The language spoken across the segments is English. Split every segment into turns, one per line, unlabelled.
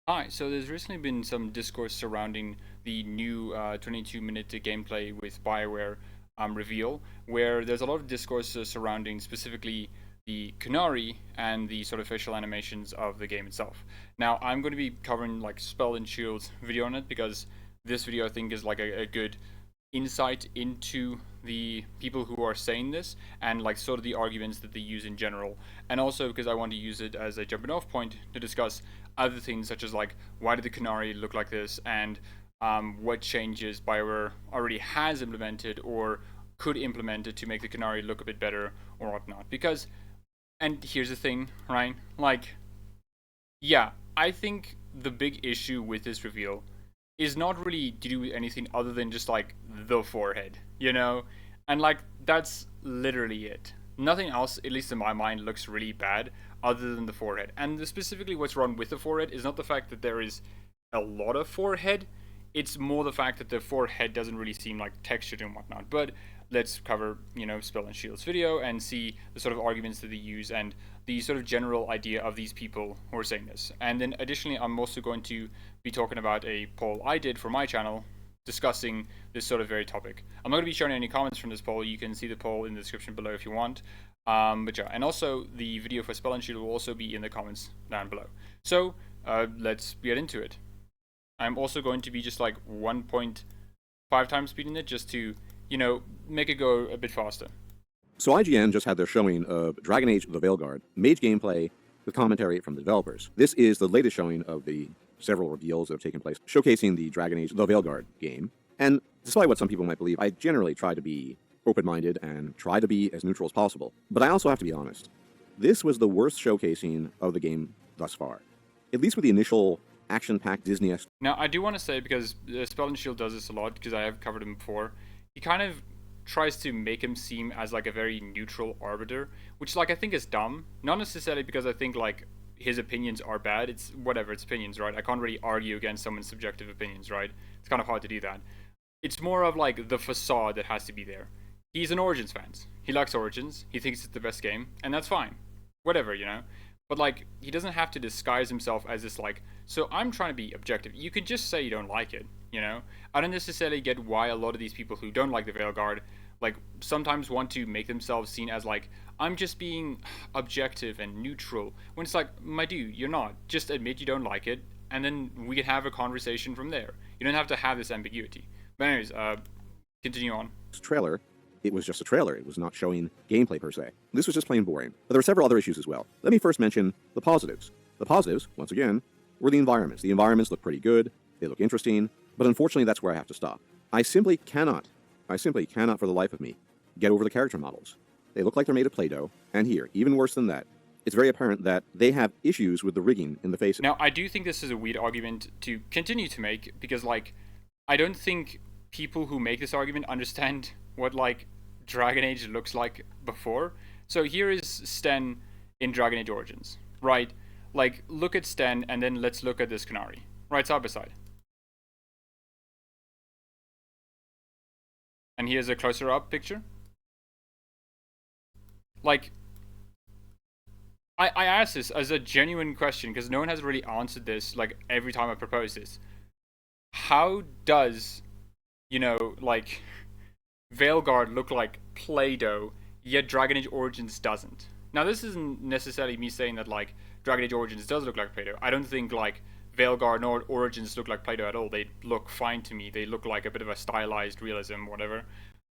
Hi, so there's recently been some discourse surrounding the new 22-minute gameplay with BioWare reveal, where there's a lot of discourse surrounding specifically the Qunari and the sort of facial animations of the game itself. Now, I'm going to be covering like Spell and Shield's video on it because this video I think is like a good insight into the people who are saying this and like sort of the arguments that they use in general, and also because I want to use it as a jumping off point to discuss other things such as like why did the Qunari look like this, and what changes BioWare already has implemented or could implement it to make the Qunari look a bit better or whatnot. Because, and here's the thing, right? Like, yeah, I think the big issue with this reveal is not really to do with anything other than just like the forehead, you know? And like that's literally it. Nothing else, at least in my mind, looks really bad other than the forehead. And specifically what's wrong with the forehead is not the fact that there is a lot of forehead, it's more the fact that the forehead doesn't really seem like textured and whatnot. But let's cover, Spell and Shield's video and see the sort of arguments that they use and the sort of general idea of these people who are saying this. And then additionally, I'm also going to be talking about a poll I did for my channel discussing this sort of very topic. I'm not going to be sharing any comments from this poll. You can see the poll in the description below if you want. But yeah, and also the video for Spell and Shield will also be in the comments down below. So let's get into it. I'm also going to be just like 1.5 times speeding it just to, make it go a bit faster.
So IGN just had their showing of Dragon Age the Veilguard, mage gameplay with commentary from the developers. This is the latest showing of the several reveals that have taken place, showcasing the Dragon Age the Veilguard game. And despite what some people might believe, I generally try to be open-minded and try to be as neutral as possible. But I also have to be honest. This was the worst showcasing of the game thus far. At least with the initial action-packed Disney-esque.
Now, I do want to say, because Spell and Shield does this a lot, because I have covered him before, he kind of tries to make him seem as like a very neutral arbiter, which like I think is dumb. Not necessarily because I think like his opinions are bad. It's whatever, it's opinions, right? I can't really argue against someone's subjective opinions, right? It's kind of hard to do that. It's more of like the facade that has to be there. He's an Origins fan. He likes Origins. He thinks it's the best game, and that's fine. Whatever. But like, he doesn't have to disguise himself as this like, so I'm trying to be objective. You could just say you don't like it. I don't necessarily get why a lot of these people who don't like the Veilguard, like, sometimes want to make themselves seen as like, I'm just being objective and neutral. When it's like, my dude, you're not. Just admit you don't like it, and then we can have a conversation from there. You don't have to have this ambiguity. But anyways, continue on.
Trailer, it was just a trailer. It was not showing gameplay per se. This was just plain boring. But there were several other issues as well. Let me first mention the positives. The positives, once again, were the environments. The environments look pretty good. They look interesting. But unfortunately, that's where I have to stop. I simply cannot for the life of me get over the character models. They look like they're made of Play-Doh. And here, even worse than that, it's very apparent that they have issues with the rigging in the faces.
Now, I do think this is a weird argument to continue to make because, like, I don't think people who make this argument understand what, like, Dragon Age looks like before. So here is Sten in Dragon Age Origins, right? Like, look at Sten, and then let's look at this Qunari, right side by side. And here's a closer up picture. Like, I asked this as a genuine question because no one has really answered this, like, every time I propose this. How does, like, Veilguard look like Play-Doh, yet Dragon Age Origins doesn't? Now, this isn't necessarily me saying that, like, Dragon Age Origins does look like Play-Doh. I don't think, like, Veilguard nor Origins look like Play-Doh at all. They look fine to me. They look like a bit of a stylized realism, whatever.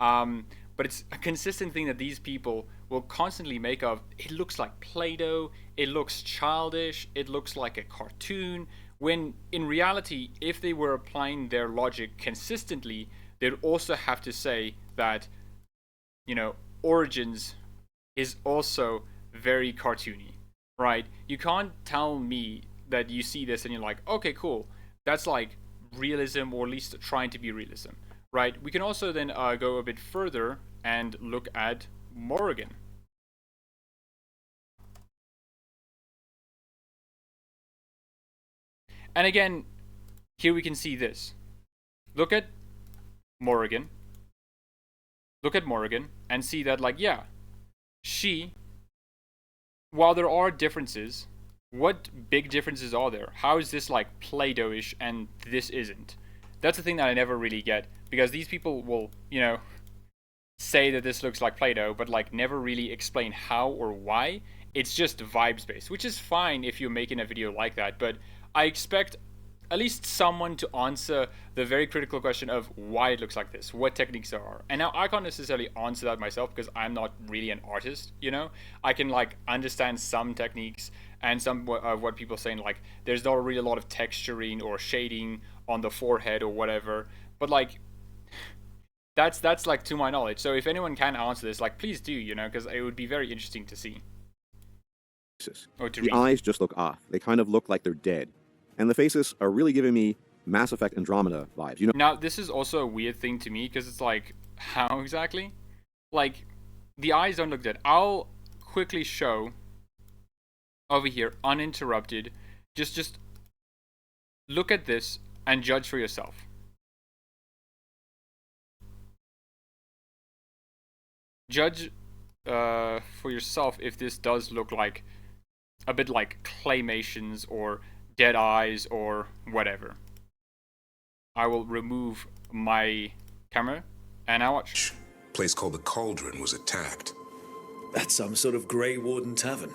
But it's a consistent thing that these people will constantly make of, it looks like Play-Doh, it looks childish, it looks like a cartoon, when in reality, if they were applying their logic consistently, they'd also have to say that, Origins is also very cartoony, right? You can't tell me that you see this and you're like, okay, cool, that's like realism, or at least trying to be realism, right? We can also then go a bit further and look at Morrigan. And again, here we can see this. Look at Morrigan. Look at Morrigan and see that, like, yeah, she, while there are differences, what big differences are there? How is this like Play-Doh-ish and this isn't? That's the thing that I never really get, because these people will, you know, say that this looks like Play-Doh, but like never really explain how or why. It's just vibes based, which is fine if you're making a video like that, but I expect at least someone to answer the very critical question of why it looks like this, what techniques there are. And now I can't necessarily answer that myself because I'm not really an artist, you know? I can like understand some techniques and some of what people are saying, like there's not really a lot of texturing or shading on the forehead or whatever, but like that's like to my knowledge. So if anyone can answer this, like please do, you know, because it would be very interesting to see. Or to
The
read.
eyes just look off. They kind of look like they're dead. And the faces are really giving me Mass Effect Andromeda vibes. You know,
Now, this is also a weird thing to me because it's like, how exactly? Like, the eyes don't look dead. I'll quickly show over here, uninterrupted. Just look at this and judge for yourself. Judge for yourself if this does look like a bit like claymations or dead eyes or whatever. I will remove my camera and now watch.
Place called the Cauldron was attacked.
That's some sort of Grey Warden tavern.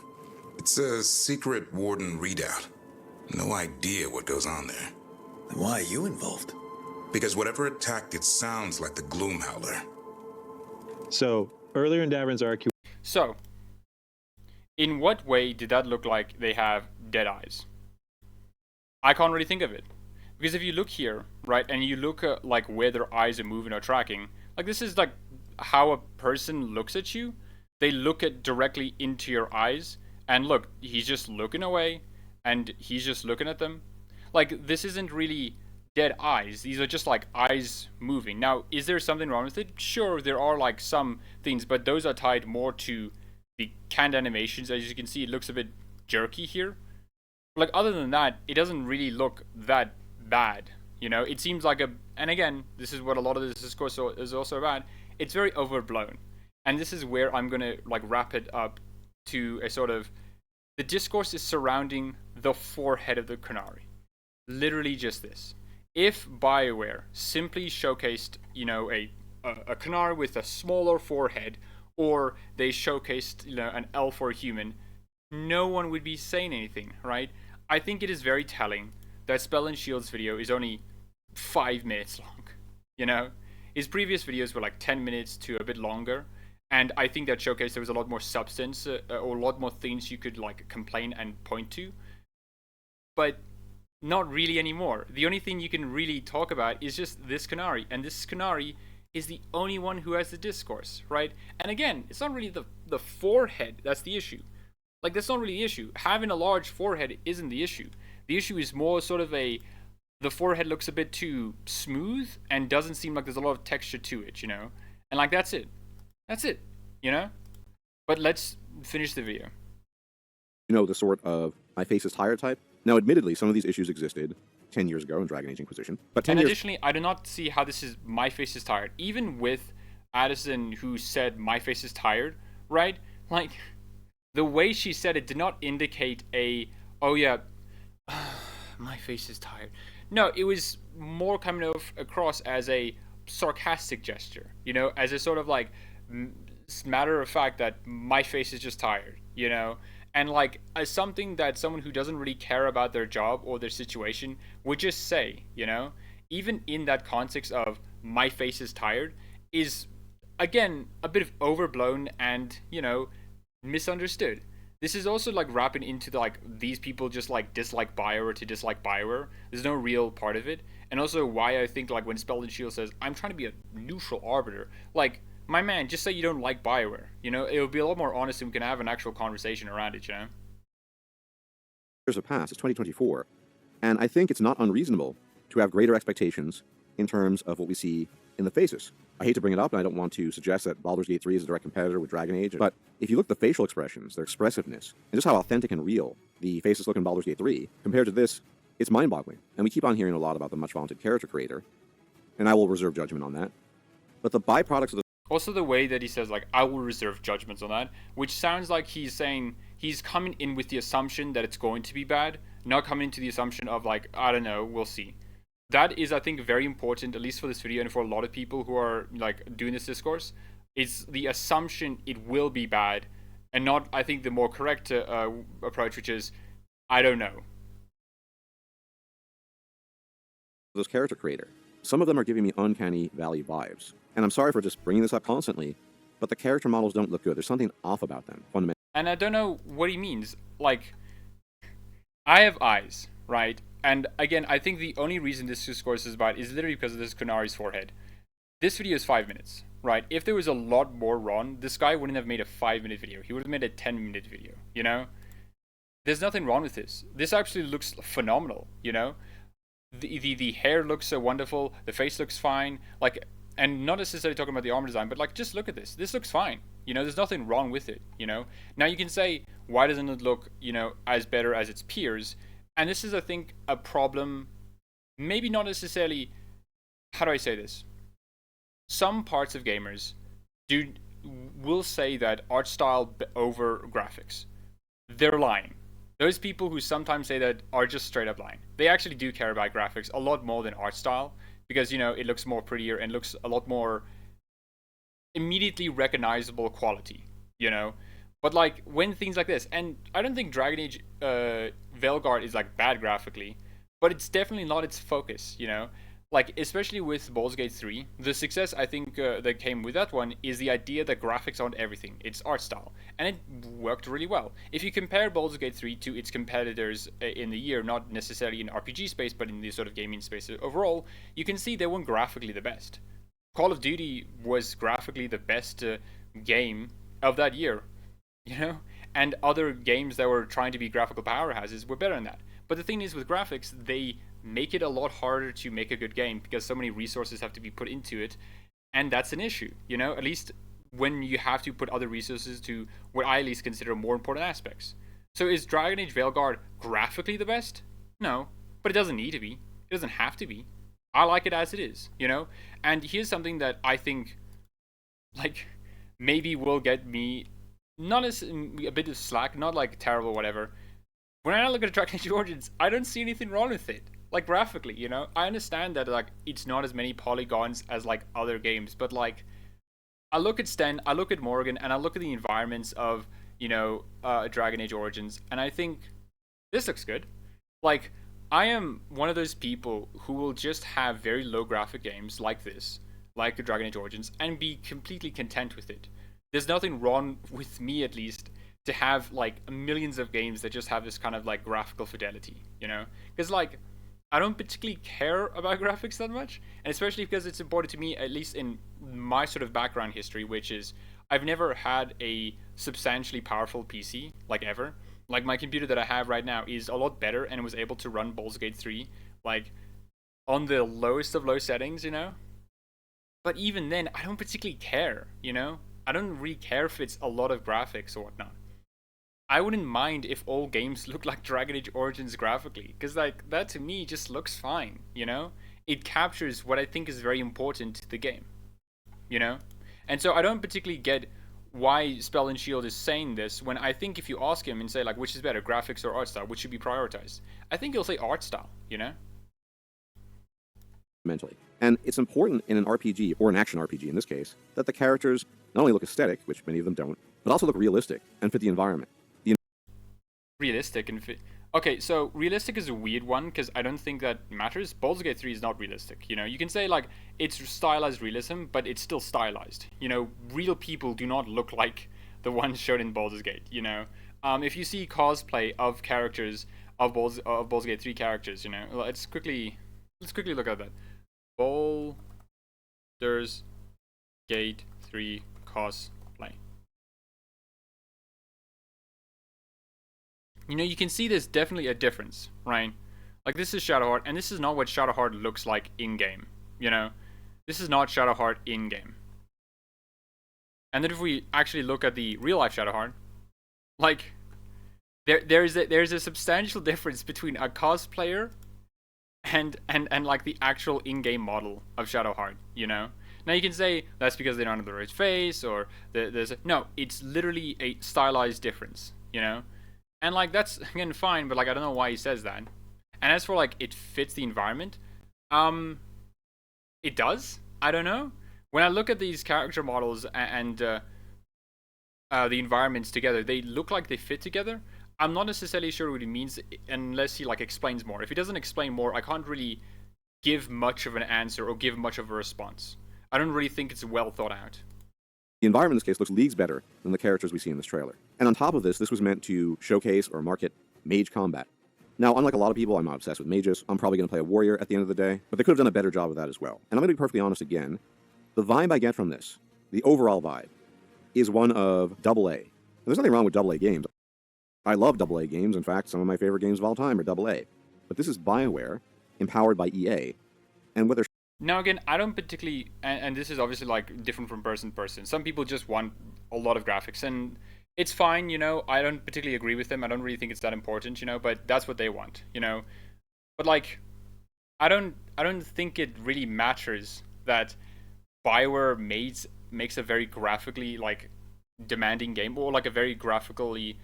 It's a secret Warden readout. No idea what goes on there.
Then why are you involved?
Because whatever attacked it sounds like the Gloom Howler.
So, earlier in Davern's arc,
So, in what way did that look like they have dead eyes? I can't really think of it. Because if you look here, right, and you look at like where their eyes are moving or tracking, like this is like how a person looks at you. They look at directly into your eyes, and look, he's just looking away, and he's just looking at them. Like, this isn't really dead eyes. These are just like eyes moving. Now, is there something wrong with it? Sure, there are like some things, but those are tied more to the canned animations. As you can see, it looks a bit jerky here. Like, other than that, it doesn't really look that bad. You know, it seems like and again, this is what a lot of this discourse is also about. It's very overblown. And this is where I'm going to like wrap it up to a sort of, the discourse is surrounding the forehead of the Qunari. Literally just this. If BioWare simply showcased, you know, a Qunari with a smaller forehead, or they showcased, you know, an elf or a human, no one would be saying anything, right? I think it is very telling that Spell and Shield's video is only 5 minutes long, you know? His previous videos were like 10 minutes to a bit longer, and I think that showcase there was a lot more substance, or a lot more things you could like complain and point to. But not really anymore. The only thing you can really talk about is just this Qunari, and this Qunari is the only one who has the discourse, right? And again, it's not really the forehead that's the issue. Like, that's not really the issue. Having a large forehead isn't the issue. The issue is more sort of the forehead looks a bit too smooth and doesn't seem like there's a lot of texture to it, you know? And like, that's it. That's it, you know? But let's finish the video.
you know, the sort of my face is tired type. Now, admittedly, some of these issues existed 10 years ago in Dragon Age Inquisition. But 10
And
years...
additionally, I do not see how this is my face is tired. Even with Addison, who said my face is tired, right? Like, the way she said it did not indicate oh yeah, my face is tired. No, it was more coming across as a sarcastic gesture, you know, as a sort of like matter of fact that my face is just tired, you know, and like as something that someone who doesn't really care about their job or their situation would just say, you know, even in that context of my face is tired is again a bit of overblown and, you know, misunderstood. This is also like wrapping into the, like, these people just like dislike BioWare to dislike BioWare. There's no real part of it. And also why I think like when Spell and Shield says, I'm trying to be a neutral arbiter, like, my man, just say you don't like BioWare. You know, it would be a lot more honest and we can have an actual conversation around it, you know?
years have passed. It's 2024. And I think it's not unreasonable to have greater expectations in terms of what we see in the faces. I hate to bring it up, and I don't want to suggest that Baldur's Gate 3 is a direct competitor with Dragon Age, but if you look at the facial expressions, their expressiveness, and just how authentic and real the faces look in Baldur's Gate 3, compared to this, it's mind-boggling. And we keep on hearing a lot about the much-vaunted character creator, and I will reserve judgment on that. But the byproducts of the...
Also the way that he says, like, I will reserve judgments on that, which sounds like he's saying he's coming in with the assumption that it's going to be bad, not coming into the assumption of like, I don't know, we'll see. That is, I think, very important, at least for this video and for a lot of people who are like doing this discourse, is the assumption it will be bad, and not, I think, the more correct approach, which is, I don't know.
This character creator. Some of them are giving me uncanny valley vibes. And I'm sorry for just bringing this up constantly, but the character models don't look good. There's something off about them, fundamentally.
And I don't know what he means. Like, I have eyes, right? And again, I think the only reason this discourse is bad is literally because of this Qunari's forehead. This video is 5 minutes, right? If there was a lot more wrong, this guy wouldn't have made a 5-minute video. He would have made a 10-minute video, you know? There's nothing wrong with this. This actually looks phenomenal, you know? The hair looks so wonderful. The face looks fine. Like, and not necessarily talking about the armor design, but like, just look at this. This looks fine. You know, there's nothing wrong with it, you know? Now you can say, why doesn't it look, you know, as better as its peers? And this is, I think, a problem, maybe not necessarily, how do I say this? Some parts of gamers will say that art style over graphics. They're lying. Those people who sometimes say that are just straight up lying. They actually do care about graphics a lot more than art style, because, you know, it looks more prettier and looks a lot more immediately recognizable quality, you know? But like, when things like this, and I don't think Dragon Age Veilguard is like bad graphically, but it's definitely not its focus, you know? Like, especially with Baldur's Gate 3, the success I think that came with that one is the idea that graphics aren't everything, it's art style. And it worked really well. If you compare Baldur's Gate 3 to its competitors in the year, not necessarily in RPG space, but in the sort of gaming space overall, you can see they weren't graphically the best. Call of Duty was graphically the best game of that year, you know? And other games that were trying to be graphical powerhouses were better than that. But the thing is, with graphics, they make it a lot harder to make a good game because so many resources have to be put into it, and that's an issue, you know, at least when you have to put other resources to what I at least consider more important aspects. So is Dragon Age Veilguard graphically the best? No, but it doesn't need to be. It doesn't have to be. I like it as it is, you know? And here's something that I think, like, maybe will get me, not as a bit of slack, not like terrible or whatever. When I look at Dragon Age Origins, I don't see anything wrong with it. Like, graphically, you know? I understand that, like, it's not as many polygons as, like, other games, but, like, I look at Sten, I look at Morgan, and I look at the environments of, you know, Dragon Age Origins, and I think, this looks good. Like, I am one of those people who will just have very low graphic games like this, like Dragon Age Origins, and be completely content with it. There's nothing wrong with me, at least, to have, like, millions of games that just have this kind of, like, graphical fidelity, you know? Because, like, I don't particularly care about graphics that much, and especially because it's important to me, at least in my sort of background history, which is I've never had a substantially powerful PC, like, ever. Like, my computer that I have right now is a lot better and was able to run Baldur's Gate 3, like, on the lowest of low settings, you know? But even then, I don't particularly care, you know? I don't really care if it's a lot of graphics or whatnot. I wouldn't mind if all games look like Dragon Age Origins graphically, because, like, that to me just looks fine, you know? It captures what I think is very important to the game, you know? And so I don't particularly get why Spell and Shield is saying this, when I think if you ask him and say, like, which is better, graphics or art style, which should be prioritized, I think he'll say art style, you know?
Mentally. And it's important in an RPG, or an action RPG in this case, that the characters not only look aesthetic, which many of them don't, but also look realistic and fit the environment.
Realistic and fit. Okay, so realistic is a weird one because I don't think that matters. Baldur's Gate 3 is not realistic, you know? You can say, like, it's stylized realism, but it's still stylized. You know, real people do not look like the ones shown in Baldur's Gate, you know? If you see cosplay of characters, of Baldur's Gate 3 characters, you know? Let's quickly look at that. Baldur's Gate 3 cosplay. You know, you can see there's definitely a difference, right? Like, this is Shadowheart, and this is not what Shadowheart looks like in-game, you know? This is not Shadowheart in-game. And then if we actually look at the real-life Shadowheart, like, there's a substantial difference between a cosplayer and like, the actual in-game model of Shadowheart, you know? Now, you can say that's because they don't have the right face, or no, it's literally a stylized difference, you you know? And like that's again fine, but like I don't know why he says that. And as for like it fits the environment, it does. I don't know. When I look at these character models and the environments together, they look like they fit together. I'm not necessarily sure what he means unless he like explains more. If he doesn't explain more, I can't really give much of an answer or give much of a response. I don't really think it's well thought out.
The environment in this case looks leagues better than the characters we see in this trailer. And on top of this, this was meant to showcase or market mage combat. Now, unlike a lot of people, I'm not obsessed with mages. I'm probably going to play a warrior at the end of the day, but they could have done a better job of that as well. And I'm going to be perfectly honest again. The vibe I get from this, the overall vibe, is one of AA. And there's nothing wrong with AA games. I love AA games. In fact, some of my favorite games of all time are AA. But this is BioWare, empowered by EA. And what they're
Now again, I don't particularly, and this is obviously like different from person to person. Some people just want a lot of graphics, and it's fine, you know. I don't particularly agree with them. I don't really think it's that important, you know. But that's what they want, you know. But like, I don't think it really matters that BioWare makes a very graphically like demanding game, or like a very graphically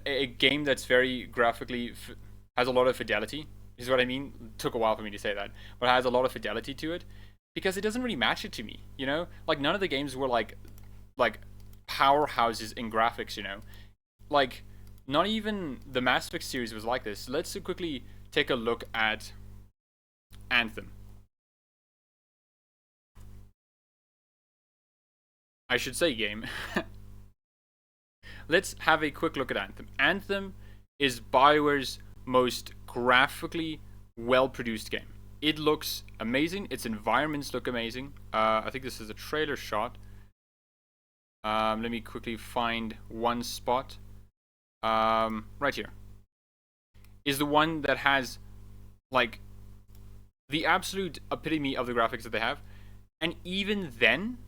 a game that's very graphically has a lot of fidelity. Is what I mean. It took a while for me to say that, but it has a lot of fidelity to it, because it doesn't really match it to me, you know. Like none of the games were like powerhouses in graphics, you know. Like not even the Mass Effect series was like this. Let's quickly take a look at Anthem. I should say game. Let's have a quick look at Anthem. Anthem is BioWare's most graphically well-produced game. It looks amazing. Its environments look amazing. I think this is a trailer shot. Let me quickly find one spot. Right here is the one that has like the absolute epitome of the graphics that they have. And even then,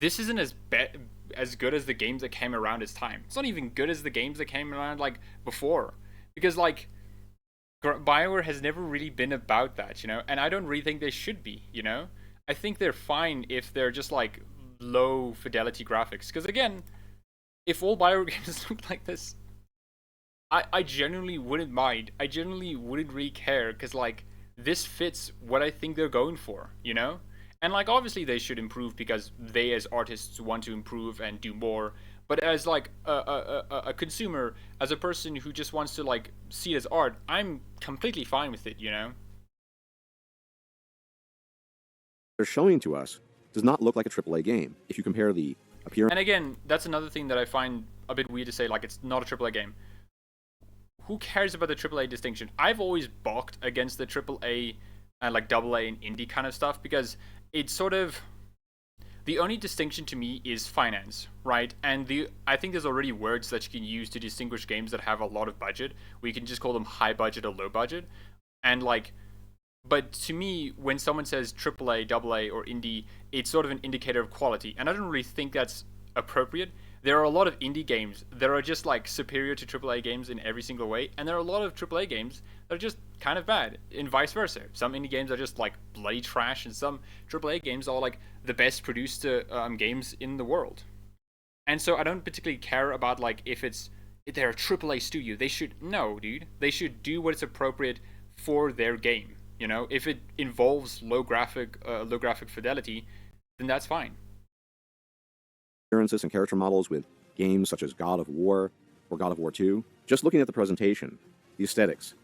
this isn't as good as the games that came around its time. It's not even good as the games that came around like before. Because like BioWare has never really been about that, you know, and I don't really think they should be, you know. I think they're fine if they're just like low fidelity graphics. Because again, if all BioWare games looked like this, I genuinely wouldn't mind. I genuinely wouldn't really care, because like this fits what I think they're going for, you know. And like obviously they should improve because they as artists want to improve and do more. But as like a consumer, as a person who just wants to like see it as art, I'm completely fine with it, you know.
they're showing to us does not look like a AAA game. If you compare the appearance.
And again, that's another thing that I find a bit weird to say, like it's not a AAA game. Who cares about the AAA distinction? I've always balked against the AAA and like AA and indie kind of stuff, because it's sort of, the only distinction to me is finance, right? And I think there's already words that you can use to distinguish games that have a lot of budget. We can just call them high budget or low budget. And like, but to me, when someone says AAA, AA, or indie, it's sort of an indicator of quality. And I don't really think that's appropriate. There are a lot of indie games that are just like superior to AAA games in every single way, and there are a lot of AAA games that are just kind of bad, and vice versa. Some indie games are just like bloody trash, and some AAA games are like the best produced games in the world. And so I don't particularly care about like if they're a AAA studio. They should they should do what's appropriate for their game. You know, if it involves low graphic fidelity, then that's fine.
Appearances and character models with games such as God of War or God of War 2. Just looking at the presentation, the aesthetics,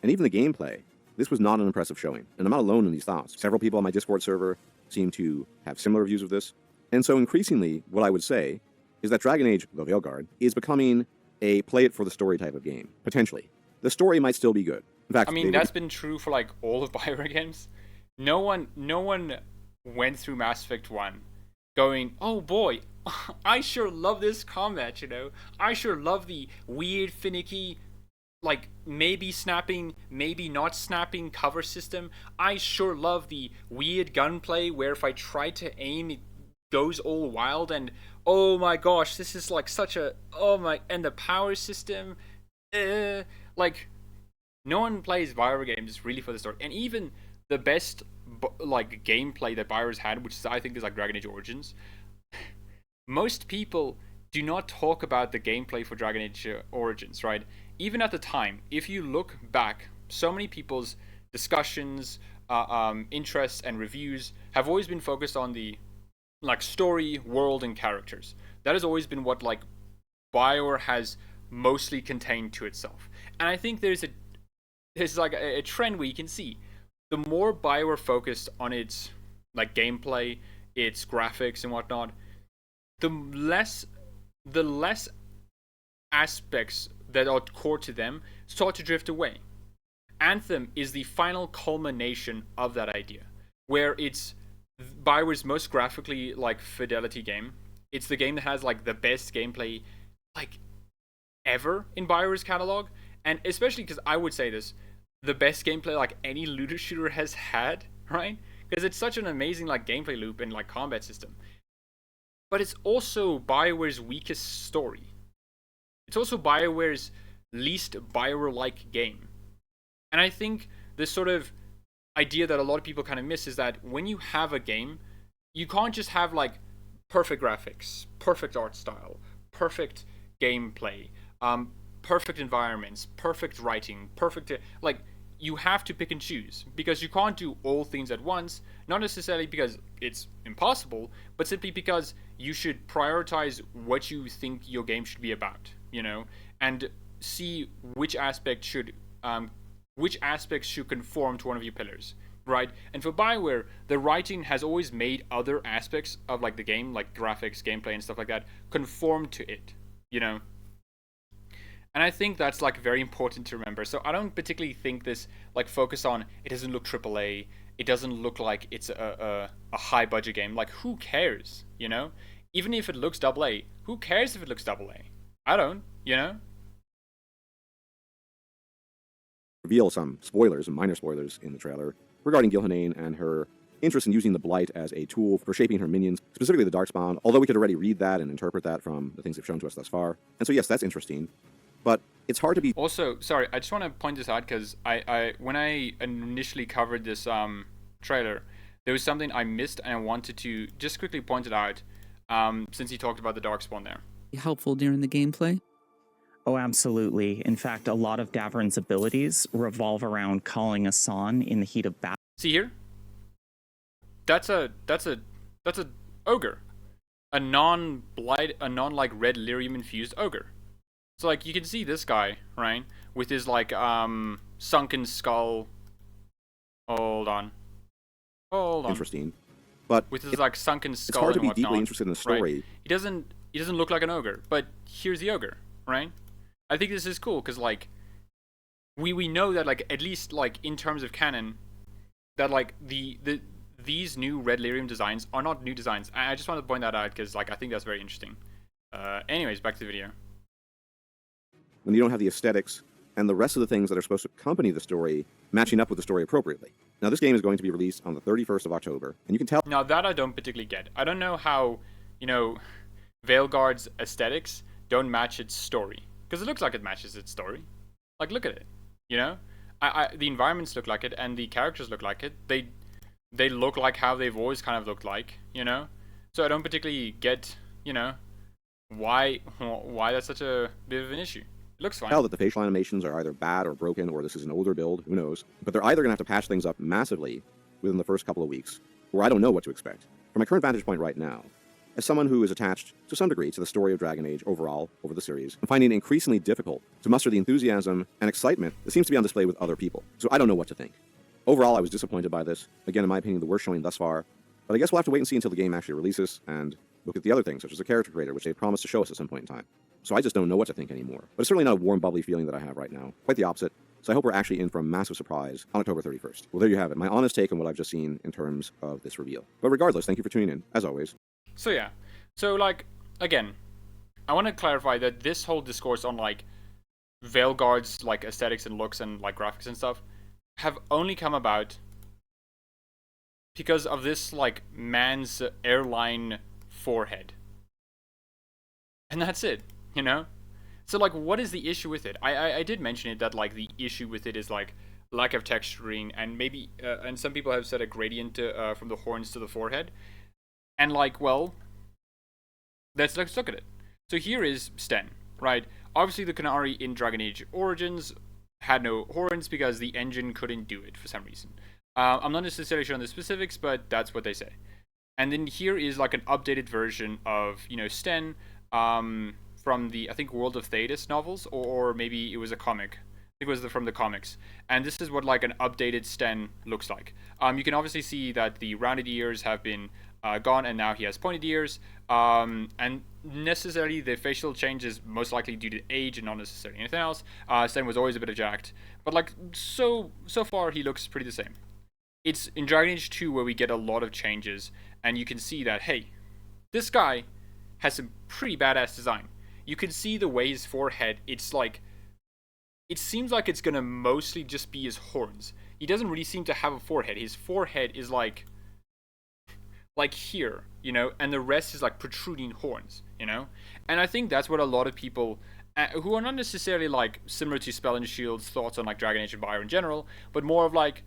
and even the gameplay, this was not an impressive showing. And I'm not alone in these thoughts. Several people on my Discord server seem to have similar views of this. And so increasingly, what I would say is that Dragon Age Veilguard is becoming a play it for the story type of game, potentially. The story might still be good. In fact,
I mean, that's been true for like all of BioWare games. No one went through Mass Effect 1 going, oh boy, I sure love this combat, you know. I sure love the weird, finicky, like maybe snapping, maybe not snapping cover system. I sure love the weird gunplay where if I try to aim, it goes all wild, and oh my gosh, this is like such a, oh my, and the power system, like, no one plays BioWare games really for the story. And even the best like gameplay that BioWare's had, which is, I think is like Dragon Age Origins, most people do not talk about the gameplay for Dragon Age Origins, right? Even at the time, if you look back, so many people's discussions, interests, and reviews have always been focused on the like story, world, and characters. That has always been what like BioWare has mostly contained to itself. And I think there's like a trend where you can see the more BioWare focused on its like gameplay, its graphics and whatnot, the less aspects that are core to them start to drift away. Anthem is the final culmination of that idea, where it's BioWare's most graphically like fidelity game. It's the game that has like the best gameplay like ever in BioWare's catalog, and especially because I would say this, the best gameplay like any looter shooter has had, right? Because it's such an amazing like gameplay loop and like combat system. But it's also BioWare's weakest story. It's also BioWare's least BioWare-like game. And I think this sort of idea that a lot of people kind of miss is that when you have a game, you can't just have like perfect graphics, perfect art style, perfect gameplay, perfect environments, perfect writing, perfect like you have to pick and choose, because you can't do all things at once, not necessarily because it's impossible, but simply because you should prioritize what you think your game should be about, you know, and see which aspects should conform to one of your pillars, right? And for BioWare, the writing has always made other aspects of like the game, like graphics, gameplay, and stuff like that, conform to it, you know. And I think that's like very important to remember. So I don't particularly think this like focus on it doesn't look AAA, it doesn't look like it's a high budget game. Like who cares, you know? Even if it looks AA, who cares if it looks AA? I don't, you know?
Reveal some spoilers, some minor spoilers in the trailer regarding Gilhanane and her interest in using the Blight as a tool for shaping her minions, specifically the Darkspawn, although we could already read that and interpret that from the things they've shown to us thus far. And so yes, that's interesting. But it's hard to be...
Also, sorry, I just want to point this out because I when I initially covered this trailer, there was something I missed and I wanted to just quickly point it out since he talked about the Darkspawn there.
Helpful during the gameplay?
Oh, absolutely. In fact, a lot of Davrin's abilities revolve around calling a Son in the heat of battle.
See here? That's a ogre. A non-blight, a non-like red lyrium infused ogre. So like you can see this guy, right? With his like sunken skull. Hold on.
Interesting. But
with his like sunken skull.
It's hard to be
and
deeply interested in the story.
Right? He doesn't look like an ogre, but here's the ogre, right? I think this is cool because like we know that like at least like in terms of canon, that like these new red lyrium designs are not new designs. I just want to point that out because like I think that's very interesting. Anyways, back to the video.
When you don't have the aesthetics and the rest of the things that are supposed to accompany the story matching up with the story appropriately. Now, this game is going to be released on the 31st of October, and you can tell...
Now, that I don't particularly get. I don't know how, you know, Veilguard's aesthetics don't match its story. Because it looks like it matches its story. Like, look at it, you know? The environments look like it, and the characters look like it. They look like how they've always kind of looked like, you know? So I don't particularly get, you know, why that's such a bit of an issue. It looks fine.
Tell that the facial animations are either bad or broken, or this is an older build, who knows. But they're either going to have to patch things up massively within the first couple of weeks, or I don't know what to expect. From my current vantage point right now, as someone who is attached to some degree to the story of Dragon Age overall over the series, I'm finding it increasingly difficult to muster the enthusiasm and excitement that seems to be on display with other people. So I don't know what to think. Overall, I was disappointed by this. Again, in my opinion, the worst showing thus far. But I guess we'll have to wait and see until the game actually releases and look at the other things, such as the character creator, which they promised to show us at some point in time. So I just don't know what to think anymore. But it's certainly not a warm, bubbly feeling that I have right now. Quite the opposite. So I hope we're actually in for a massive surprise on October 31st. Well, there you have it. My honest take on what I've just seen in terms of this reveal. But regardless, thank you for tuning in, as always.
So yeah. So like, again, I want to clarify that this whole discourse on like Veilguard's like aesthetics and looks and like graphics and stuff have only come about because of this like man's airline forehead. And that's it, you know? So like, what is the issue with it? I did mention it, that like the issue with it is like lack of texturing and maybe, and some people have said a gradient from the horns to the forehead. And like, well, let's look at it. So here is Sten, right? Obviously the Qunari in Dragon Age Origins had no horns because the engine couldn't do it for some reason. I'm not necessarily sure on the specifics, but that's what they say. And then here is like an updated version of, Sten from the, I think, World of Thetis novels, or maybe it was a comic. I think it was from the comics. And this is what like an updated Sten looks like. You can obviously see that the rounded ears have been gone, and now he has pointed ears. And necessarily the facial change is most likely due to age and not necessarily anything else. Sten was always a bit jacked, but like so far he looks pretty the same. It's in Dragon Age 2 where we get a lot of changes, and you can see that, hey, this guy has some pretty badass design. You can see the way his forehead, it's like, it seems like it's gonna mostly just be his horns. He doesn't really seem to have a forehead. His forehead is like here, and the rest is like protruding horns, And I think that's what a lot of people who are not necessarily like similar to Spell and Shield's thoughts on like Dragon Age and Bio in general, but more of like,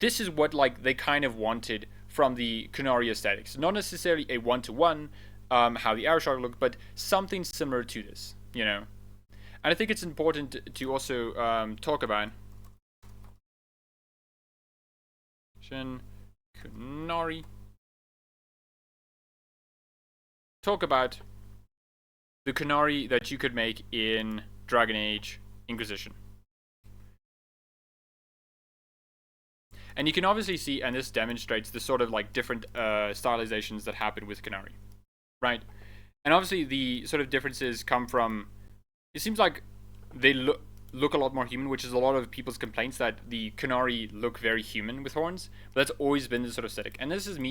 this is what like they kind of wanted from the Qunari aesthetics. Not necessarily a one-to-one, how the arrow shark looked, but something similar to this, And I think it's important to also talk about Qunari. Talk about the Qunari that you could make in Dragon Age Inquisition. And you can obviously see, and this demonstrates the sort of like different stylizations that happen with Qunari, right? And obviously the sort of differences come from, it seems like they look a lot more human, which is a lot of people's complaints that the Qunari look very human with horns. But that's always been the sort of aesthetic. And this isn't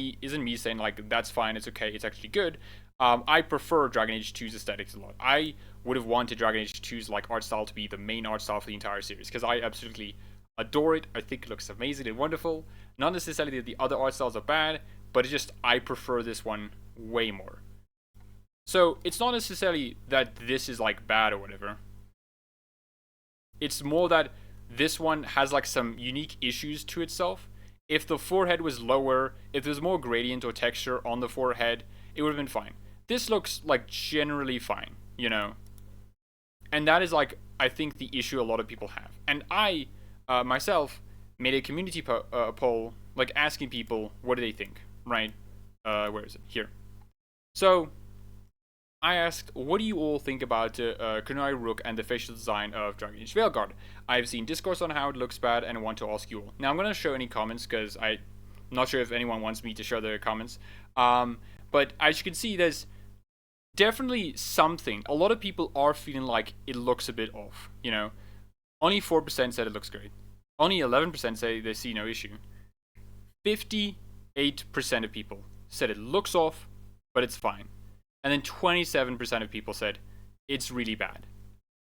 me saying like that's fine, it's okay, it's actually good. I prefer Dragon Age 2's aesthetics a lot. I would have wanted Dragon Age 2's like art style to be the main art style for the entire series, because I absolutely adore it. I think it looks amazing and wonderful. Not necessarily that the other art styles are bad, but it's just I prefer this one way more. So it's not necessarily that this is like bad or whatever. It's more that this one has like some unique issues to itself. If the forehead was lower, if there's more gradient or texture on the forehead, it would have been fine. This looks like generally fine, And that is like, I think, the issue a lot of people have. And I myself made a community poll, like asking people what do they think, right? Where is it? Here. So I asked, what do you all think about Qunari Rook and the facial design of Dragon Age Veilguard? I've seen Discourse on how it looks bad, and I want to ask you all. Now I'm going to show any comments because I'm not sure if anyone wants me to show their comments. But as you can see, there's definitely something. A lot of people are feeling like it looks a bit off, Only 4% said it looks great. Only 11% say they see no issue. 58% of people said it looks off, but it's fine. And then 27% of people said it's really bad.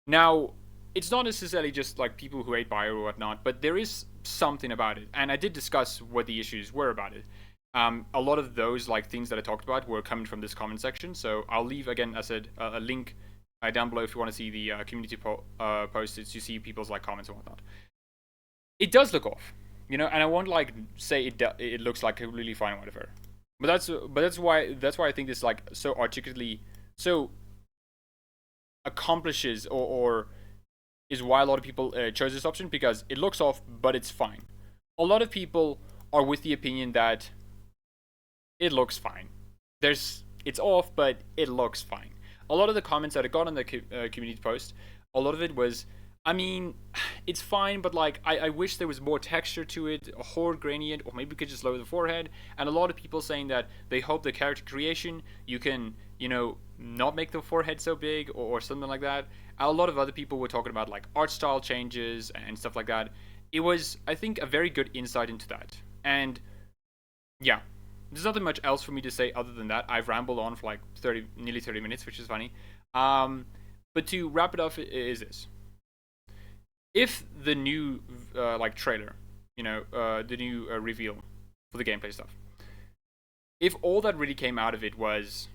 Now, it's not necessarily just like people who hate Bio or whatnot, but there is something about it. And I did discuss what the issues were about it. A lot of those like things that I talked about were coming from this comment section. So I'll leave, again, as I said, a link down below if you want to see the community posts to see people's like comments and whatnot. It does look off, and I won't like say it looks like really fine or whatever. But that's why I think this like so articulately so accomplishes or is why a lot of people chose this option, because it looks off but it's fine. A lot of people are with the opinion that it looks fine. It's off but it looks fine. A lot of the comments that I got on the community post, a lot of it was, I mean, it's fine, but like I wish there was more texture to it, a horde gradient, or maybe we could just lower the forehead. And a lot of people saying that they hope the character creation, you can, not make the forehead so big or something like that. A lot of other people were talking about like art style changes and stuff like that. It was, I think, a very good insight into that. And yeah, there's nothing much else for me to say other than that. I've rambled on for like nearly 30 minutes, which is funny. But to wrap it up is this. If the new like trailer, the new reveal for the gameplay stuff, if all that really came out of it was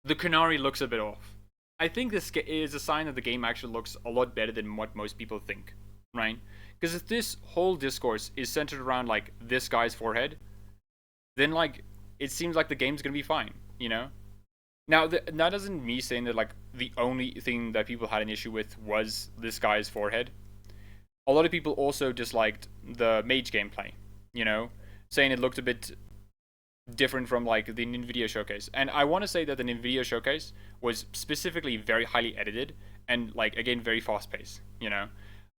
the Qunari looks a bit off, I think this is a sign that the game actually looks a lot better than what most people think, right? Because if this whole discourse is centered around like this guy's forehead, then like it seems like the game's gonna be fine, Now, that doesn't me saying that like the only thing that people had an issue with was this guy's forehead. A lot of people also disliked the mage gameplay, you know, saying it looked a bit different from like the NVIDIA showcase. And I want to say that the NVIDIA showcase was specifically very highly edited and like again very fast paced, you know.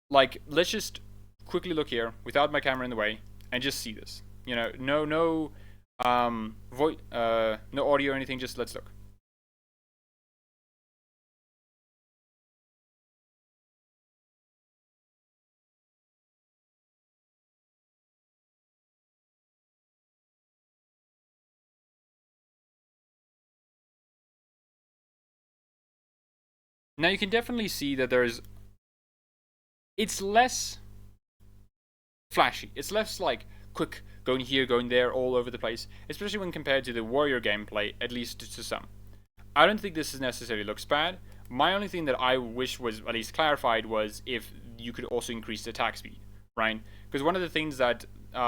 Like let's just quickly look here without my camera in the way and just see this. You know, no no audio or anything, just let's look. Now you can definitely see that it's less flashy. It's less like quick going here, going there, all over the place, especially when compared to the warrior gameplay, at least to some. I don't think this necessarily looks bad. My only thing that I wish was at least clarified was if you could also increase the attack speed, right? Because one of the things that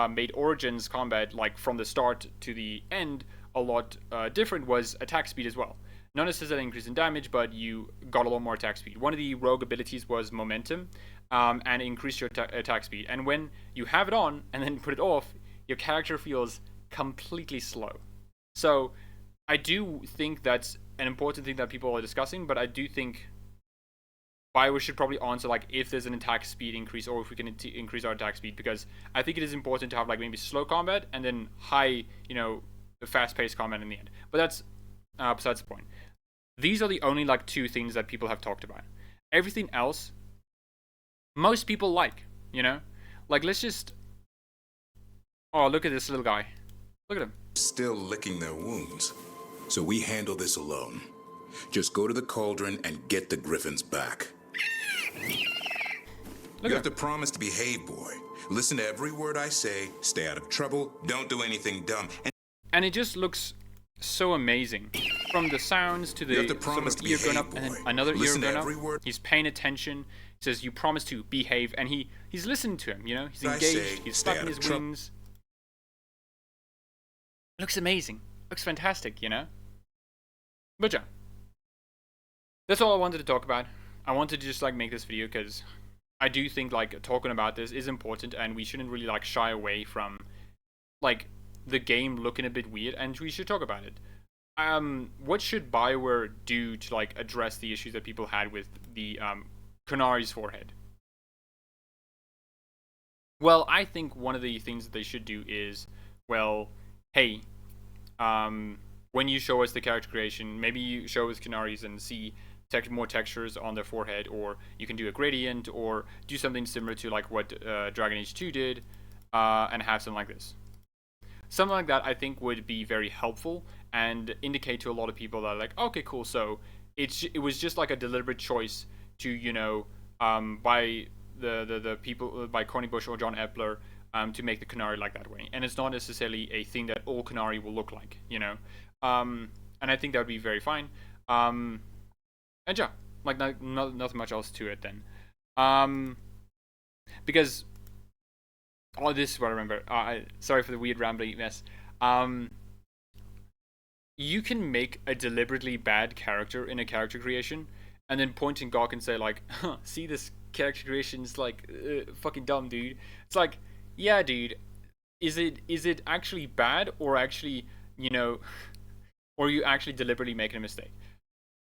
made Origins combat, like from the start to the end, a lot different was attack speed as well. Not necessarily increase in damage, but you got a lot more attack speed. One of the rogue abilities was momentum, and increase your attack speed. And when you have it on and then put it off, your character feels completely slow. So I do think that's an important thing that people are discussing, but I do think BioWare should probably answer like if there's an attack speed increase or if we can increase our attack speed, because I think it is important to have like maybe slow combat and then high, you know, fast-paced combat in the end. But that's besides the point. These are the only like two things that people have talked about. Everything else, most people like, you know? Like, let's just... Oh, look at this little guy. Look at him.
Still licking their wounds. So we handle this alone. Just go to the cauldron and get the griffins back. You have to promise to behave, boy. Listen to every word I say, stay out of trouble, don't do anything dumb.
And it just looks so amazing. From the sounds to the sort of ear going up and then another ear going up. He's paying attention. He says, you promise to behave. And he's listening to him, you know? He's engaged. He's flapping his wings. Looks amazing. Looks fantastic, you know? But yeah. That's all I wanted to talk about. I wanted to just like make this video because I do think like talking about this is important and we shouldn't really like shy away from like the game looking a bit weird, and we should talk about it. What should BioWare do to like address the issues that people had with the Qunari's forehead? Well, I think one of the things that they should do is, well, hey, when you show us the character creation, maybe you show us Qunari's and see more textures on their forehead, or you can do a gradient, or do something similar to like what Dragon Age 2 did, and have something like this. Something like that I think would be very helpful and indicate to a lot of people that are like, okay, cool, so it was just like a deliberate choice to, you know, by the people, by Connie Bush or John Epler, to make the Qunari like that way. And it's not necessarily a thing that all Qunari will look like, you know. And I think that would be very fine. And yeah, like nothing much else to it then. Because... Oh, this is what I remember. Sorry for the weird rambling mess. You can make a deliberately bad character in a character creation, and then point and gawk and say like, huh, see, this character creation is like fucking dumb, dude. It's like, yeah, dude. Is it actually bad, or actually, you know, or are you actually deliberately making a mistake?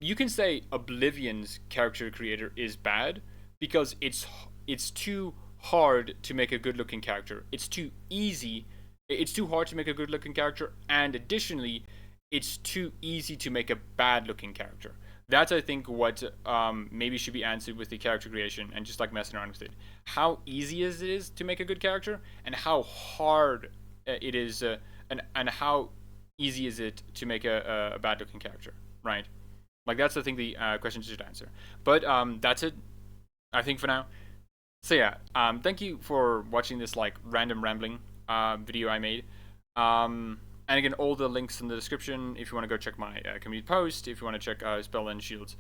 You can say Oblivion's character creator is bad because it's too hard to make a good-looking character. It's too easy. It's too hard to make a good-looking character, and additionally, it's too easy to make a bad-looking character. That's, I think, what maybe should be answered with the character creation and just like messing around with it. How easy it is to make a good character, and how hard it is, and how easy is it to make a bad-looking character, right? Like, that's, I think, the question should answer. But that's it, I think, for now. So yeah, thank you for watching this like random rambling video I made. And again, all the links in the description if you want to go check my community post, if you want to check Spell and Shield's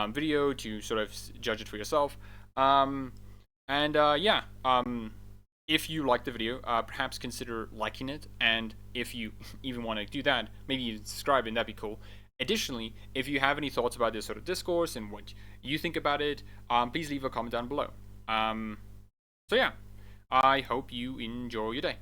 video to sort of judge it for yourself. Yeah, if you like the video, perhaps consider liking it, and if you even want to do that, maybe you subscribe and that'd be cool. Additionally, if you have any thoughts about this sort of discourse and what you think about it, please leave a comment down below. So yeah, I hope you enjoy your day.